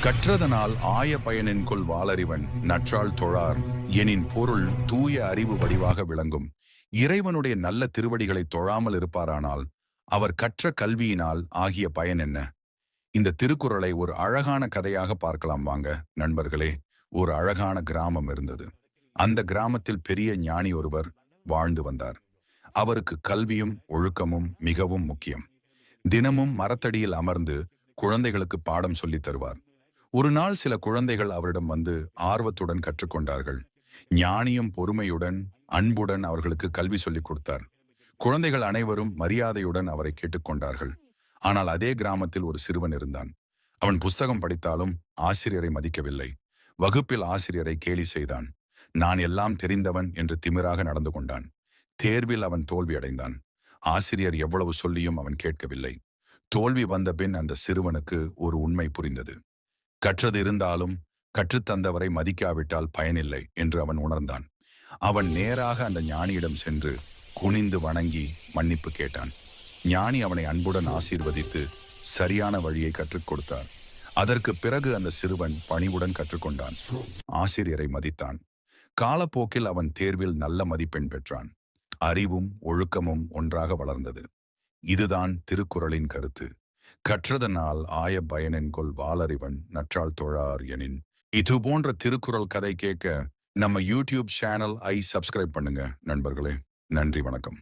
கற்றதனால் ஆய பயனின்கொள் வாளறிவன் நற்றாள் தொழார் எனின் பொருள் தூய அறிவு வடிவாக விளங்கும். இறைவனுடைய நல்ல திருவடிகளை தொழாமல் இருப்பாரானால் அவர் கற்ற கல்வியினால் ஆகிய பயன் என்ன? இந்த திருக்குறளை ஒரு அழகான கதையாக பார்க்கலாம் வாங்க நண்பர்களே. ஒரு அழகான கிராமம் இருந்தது. அந்த கிராமத்தில் பெரிய ஞானி ஒருவர் வாழ்ந்து வந்தார். அவருக்கு கல்வியும் ஒழுக்கமும் மிகவும் முக்கியம். தினமும் மரத்தடியில் அமர்ந்து குழந்தைகளுக்கு பாடம் சொல்லித் தருவார். ஒரு நாள் சில குழந்தைகள் அவரிடம் வந்து ஆர்வத்துடன் கற்றுக்கொண்டார்கள். ஞானியும் பொறுமையுடன் அன்புடன் அவர்களுக்கு கல்வி சொல்லிக் கொடுத்தார். குழந்தைகள் அனைவரும் மரியாதையுடன் அவரை கேட்டுக்கொண்டார்கள். ஆனால் அதே கிராமத்தில் ஒரு சிறுவன் இருந்தான். அவன் புஸ்தகம் படித்தாலும் ஆசிரியரை மதிக்கவில்லை. வகுப்பில் ஆசிரியரை கேலி செய்தான். நான் எல்லாம் தெரிந்தவன் என்று திமிராக நடந்து கொண்டான். தேர்வில் அவன் தோல்வி அடைந்தான். ஆசிரியர் எவ்வளவு சொல்லியும் அவன் கேட்கவில்லை. தோல்வி வந்த பின் அந்த சிறுவனுக்கு ஒரு உண்மை புரிந்தது. கற்றது இருந்தாலும் கற்றுத்தந்தவரை மதிக்காவிட்டால் பயனில்லை என்று அவன் உணர்ந்தான். அவன் நேராக அந்த ஞானியிடம் சென்று குனிந்து வணங்கி மன்னிப்பு கேட்டான். ஞானி அவனை அன்புடன் ஆசீர்வதித்து சரியான வழியை கற்றுக் கொடுத்தார். அதற்கு பிறகு அந்த சிறுவன் பணிவுடன் கற்றுக்கொண்டான். ஆசிரியரை மதித்தான். காலப்போக்கில் அவன் தேர்வில் நல்ல மதிப்பெண் பெற்றான். அறிவும் ஒழுக்கமும் ஒன்றாக வளர்ந்தது. இதுதான் திருக்குறளின் கருத்து. கற்றதனால் ஆய பயனென்கொள் வாளறிவன் நற்றாள் தொழார் எனின். இது போன்ற திருக்குறள் கதை கேட்க நம்ம யூடியூப் சேனல் சப்ஸ்கிரைப் பண்ணுங்க நண்பர்களே. நன்றி, வணக்கம்.